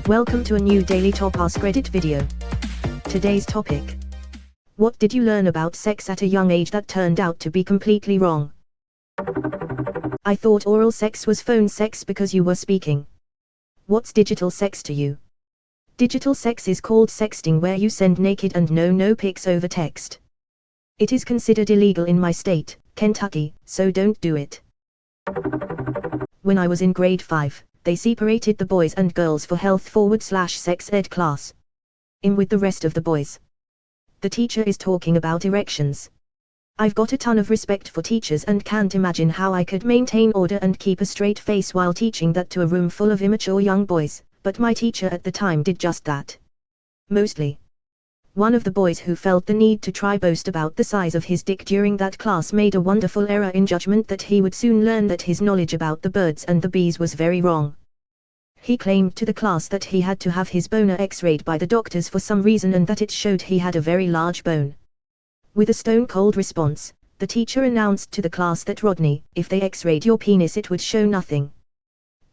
Welcome to a new daily top Askreddit video. Today's topic: what did you learn about sex at a young age that turned out to be completely wrong? I thought oral sex was phone sex because you were speaking. What's digital sex to you? Digital sex is called sexting, where you send naked and no pics over text. It is considered illegal in my state, Kentucky, so don't do it. When I was in grade 5, they separated the boys and girls for health/sex ed class. I'm with the rest of the boys. The teacher is talking about erections. I've got a ton of respect for teachers and can't imagine how I could maintain order and keep a straight face while teaching that to a room full of immature young boys, but my teacher at the time did just that. Mostly. One of the boys who felt the need to try boast about the size of his dick during that class made a wonderful error in judgment that he would soon learn that his knowledge about the birds and the bees was very wrong. He claimed to the class that he had to have his boner x-rayed by the doctors for some reason and that it showed he had a very large bone. With a stone-cold response, the teacher announced to the class that Rodney, if they x-rayed your penis it would show nothing.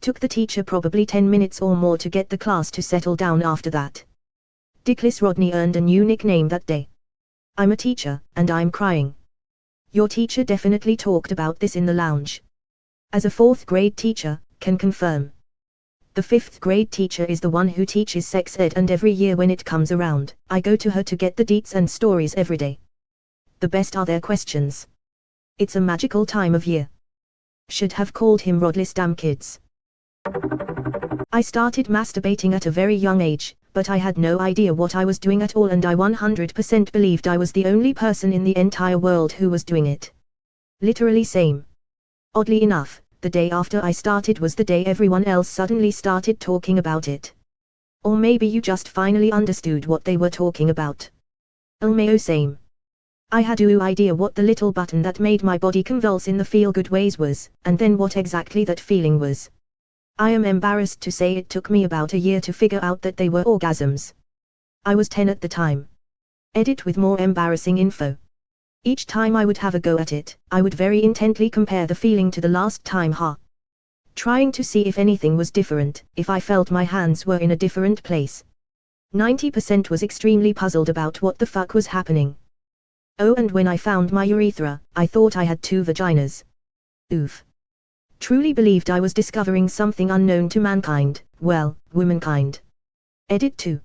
Took the teacher probably 10 minutes or more to get the class to settle down after that. Dickless Rodney earned a new nickname that day. I'm a teacher, and I'm crying. Your teacher definitely talked about this in the lounge. As a 4th grade teacher, can confirm. The 5th grade teacher is the one who teaches sex ed, and every year when it comes around, I go to her to get the deets and stories every day. The best are their questions. It's a magical time of year. Should have called him Rodless damn kids. I started masturbating at a very young age, but I had no idea what I was doing at all, and I 100% believed I was the only person in the entire world who was doing it. Literally same. Oddly enough, the day after I started was the day everyone else suddenly started talking about it. Or maybe you just finally understood what they were talking about. Lmao same. I had no idea what the little button that made my body convulse in the feel-good ways was, and then what exactly that feeling was. I am embarrassed to say it took me about a year to figure out that they were orgasms. I was 10 at the time. Edit with more embarrassing info. Each time I would have a go at it, I would very intently compare the feeling to the last time, trying to see if anything was different, if I felt my hands were in a different place. 90% was extremely puzzled about what the fuck was happening. Oh, and when I found my urethra, I thought I had 2 vaginas. Oof. Truly believed I was discovering something unknown to mankind, well, womankind. Edit 2.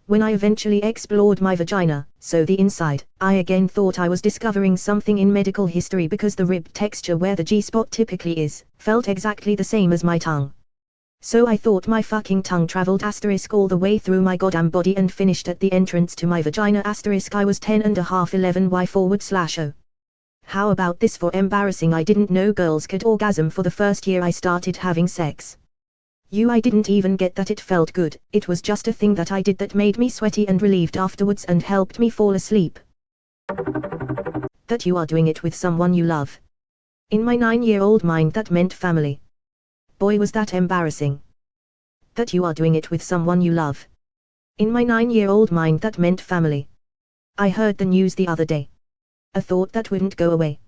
When I eventually explored my vagina, so the inside, I again thought I was discovering something in medical history because the rib texture where the G-spot typically is, felt exactly the same as my tongue. So I thought my fucking tongue traveled * all the way through my goddamn body and finished at the entrance to my vagina * I was 10 and a half 11y/o. How about this for embarrassing? I didn't know girls could orgasm for the first year I started having sex. I didn't even get that it felt good, it was just a thing that I did that made me sweaty and relieved afterwards and helped me fall asleep. That you are doing it with someone you love. In my 9-year-old mind that meant family. Boy was that embarrassing. That you are doing it with someone you love. In my 9-year-old mind that meant family. I heard the news the other day. A thought that wouldn't go away.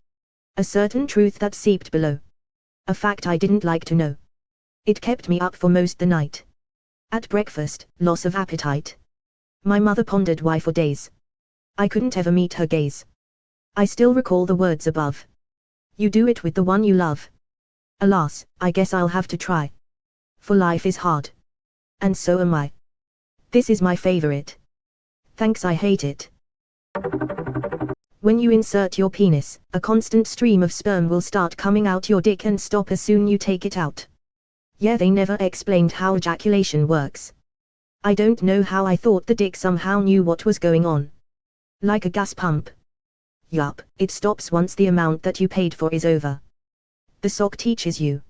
A certain truth that seeped below. A fact I didn't like to know. It kept me up for most the night. At breakfast, loss of appetite. My mother pondered why for days. I couldn't ever meet her gaze. I still recall the words above. You do it with the one you love. Alas, I guess I'll have to try. For life is hard. And so am I. This is my favorite. Thanks, I hate it. When you insert your penis, a constant stream of sperm will start coming out your dick and stop as soon you take it out. Yeah, they never explained how ejaculation works. I don't know how I thought the dick somehow knew what was going on. Like a gas pump. Yup, it stops once the amount that you paid for is over. The sock teaches you.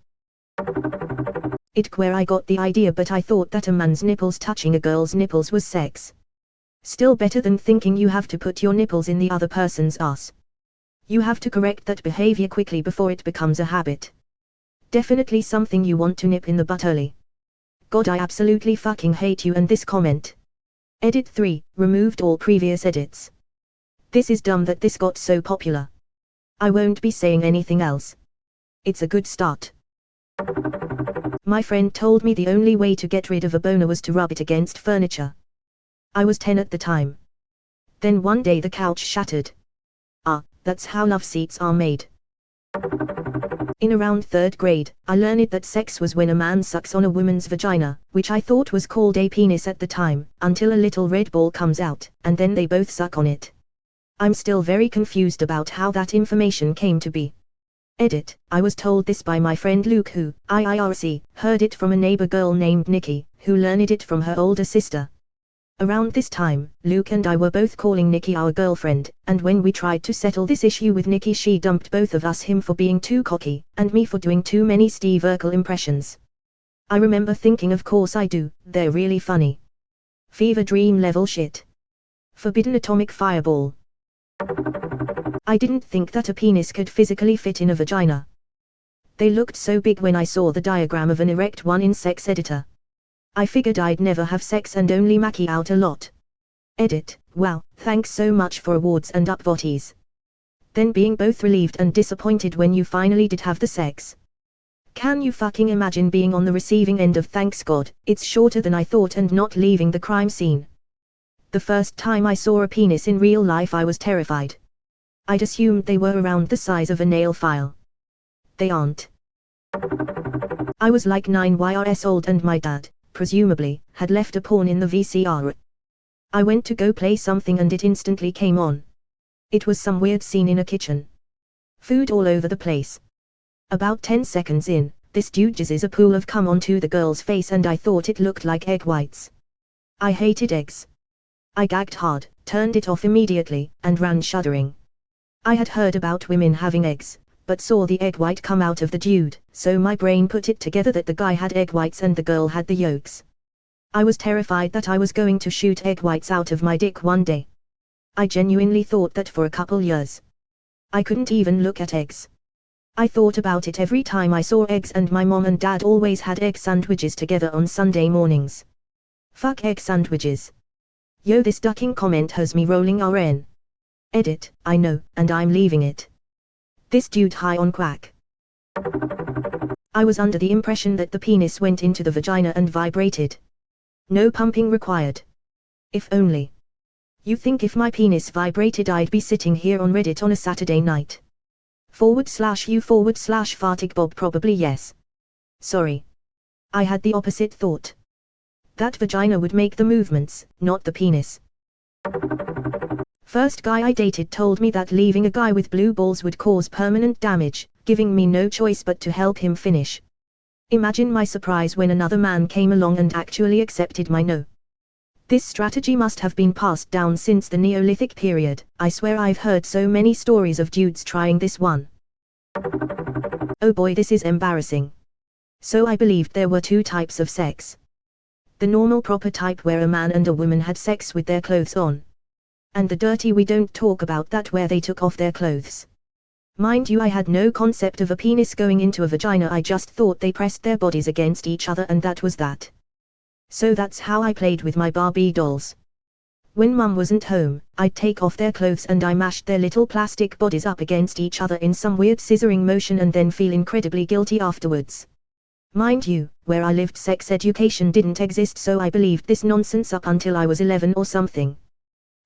Where I got the idea, but I thought that a man's nipples touching a girl's nipples was sex. Still better than thinking you have to put your nipples in the other person's ass. You have to correct that behavior quickly before it becomes a habit. Definitely something you want to nip in the butt early. God, I absolutely fucking hate you and this comment. Edit 3, removed all previous edits. This is dumb that this got so popular. I won't be saying anything else. It's a good start. My friend told me the only way to get rid of a boner was to rub it against furniture. I was 10 at the time. Then one day the couch shattered. Ah, that's how love seats are made. In around 3rd grade, I learned that sex was when a man sucks on a woman's vagina, which I thought was called a penis at the time, until a little red ball comes out, and then they both suck on it. I'm still very confused about how that information came to be. Edit, I was told this by my friend Luke who, IIRC, heard it from a neighbor girl named Nikki, who learned it from her older sister. Around this time, Luke and I were both calling Nikki our girlfriend, and when we tried to settle this issue with Nikki she dumped both of us, him for being too cocky, and me for doing too many Steve Urkel impressions. I remember thinking of course I do, they're really funny. Fever dream level shit. Forbidden atomic fireball. I didn't think that a penis could physically fit in a vagina. They looked so big when I saw the diagram of an erect one in Sex Editor. I figured I'd never have sex and only mackie out a lot. Edit, wow, thanks so much for awards and upvotes. Then being both relieved and disappointed when you finally did have the sex. Can you fucking imagine being on the receiving end of thanks God, it's shorter than I thought and not leaving the crime scene? The first time I saw a penis in real life I was terrified. I'd assumed they were around the size of a nail file. They aren't. I was like 9 years old and my dad, presumably, had left a porn in the VCR. I went to go play something and it instantly came on. It was some weird scene in a kitchen. Food all over the place. About 10 seconds in, this dude jizzes a pool of cum onto the girl's face and I thought it looked like egg whites. I hated eggs. I gagged hard, turned it off immediately, and ran shuddering. I had heard about women having eggs, but saw the egg white come out of the dude, so my brain put it together that the guy had egg whites and the girl had the yolks. I was terrified that I was going to shoot egg whites out of my dick one day. I genuinely thought that for a couple years. I couldn't even look at eggs. I thought about it every time I saw eggs and my mom and dad always had egg sandwiches together on Sunday mornings. Fuck egg sandwiches. Yo, this ducking comment has me rolling RN. Edit, I know, and I'm leaving it. This dude high on quack. I was under the impression that the penis went into the vagina and vibrated. No pumping required. If only. You think if my penis vibrated I'd be sitting here on Reddit on a Saturday night? /u/fartig Bob probably yes. Sorry. I had the opposite thought. That vagina would make the movements, not the penis. First guy I dated told me that leaving a guy with blue balls would cause permanent damage, giving me no choice but to help him finish. Imagine my surprise when another man came along and actually accepted my no. This strategy must have been passed down since the Neolithic period. I swear I've heard so many stories of dudes trying this one. Oh boy, this is embarrassing. So I believed there were 2 types of sex. The normal proper type where a man and a woman had sex with their clothes on. And the dirty we don't talk about that where they took off their clothes. Mind you, I had no concept of a penis going into a vagina, I just thought they pressed their bodies against each other and that was that. So that's how I played with my Barbie dolls. When mum wasn't home, I'd take off their clothes and I mashed their little plastic bodies up against each other in some weird scissoring motion and then feel incredibly guilty afterwards. Mind you, where I lived sex education didn't exist, so I believed this nonsense up until I was 11 or something.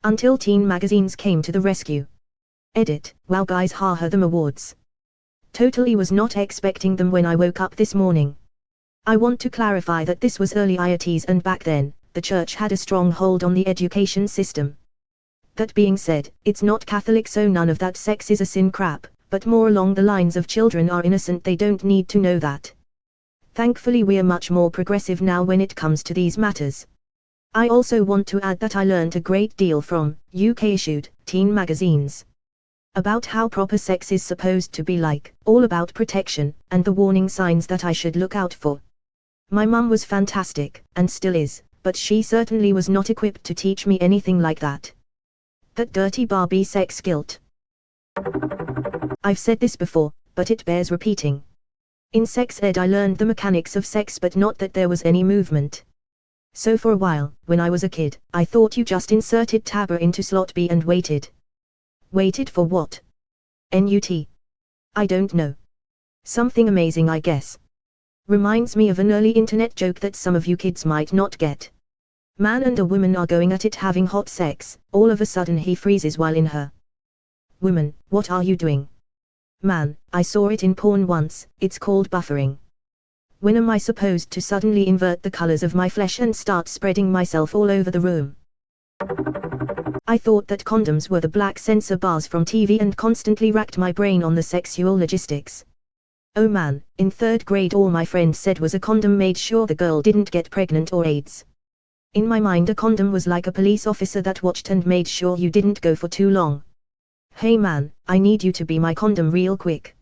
Until teen magazines came to the rescue. Edit, wow guys, haha, them awards. Totally was not expecting them when I woke up this morning. I want to clarify that this was early IITs and back then, the church had a strong hold on the education system. That being said, it's not Catholic, so none of that sex is a sin crap, but more along the lines of children are innocent, they don't need to know that. Thankfully we're much more progressive now when it comes to these matters. I also want to add that I learned a great deal from UK-issued teen magazines. About how proper sex is supposed to be like, all about protection, and the warning signs that I should look out for. My mum was fantastic, and still is, but she certainly was not equipped to teach me anything like that. That dirty Barbie sex guilt. I've said this before, but it bears repeating. In sex ed I learned the mechanics of sex but not that there was any movement. So for a while, when I was a kid, I thought you just inserted tabber into slot B and waited. Waited for what? NUT. I don't know. Something amazing, I guess. Reminds me of an early internet joke that some of you kids might not get. Man and a woman are going at it having hot sex, all of a sudden he freezes while in her. Woman, what are you doing? Man, I saw it in porn once, it's called buffering. When am I supposed to suddenly invert the colors of my flesh and start spreading myself all over the room? I thought that condoms were the black sensor bars from TV and constantly racked my brain on the sexual logistics. Oh man, in 3rd grade all my friends said was a condom made sure the girl didn't get pregnant or AIDS. In my mind a condom was like a police officer that watched and made sure you didn't go for too long. Hey man, I need you to be my condom real quick.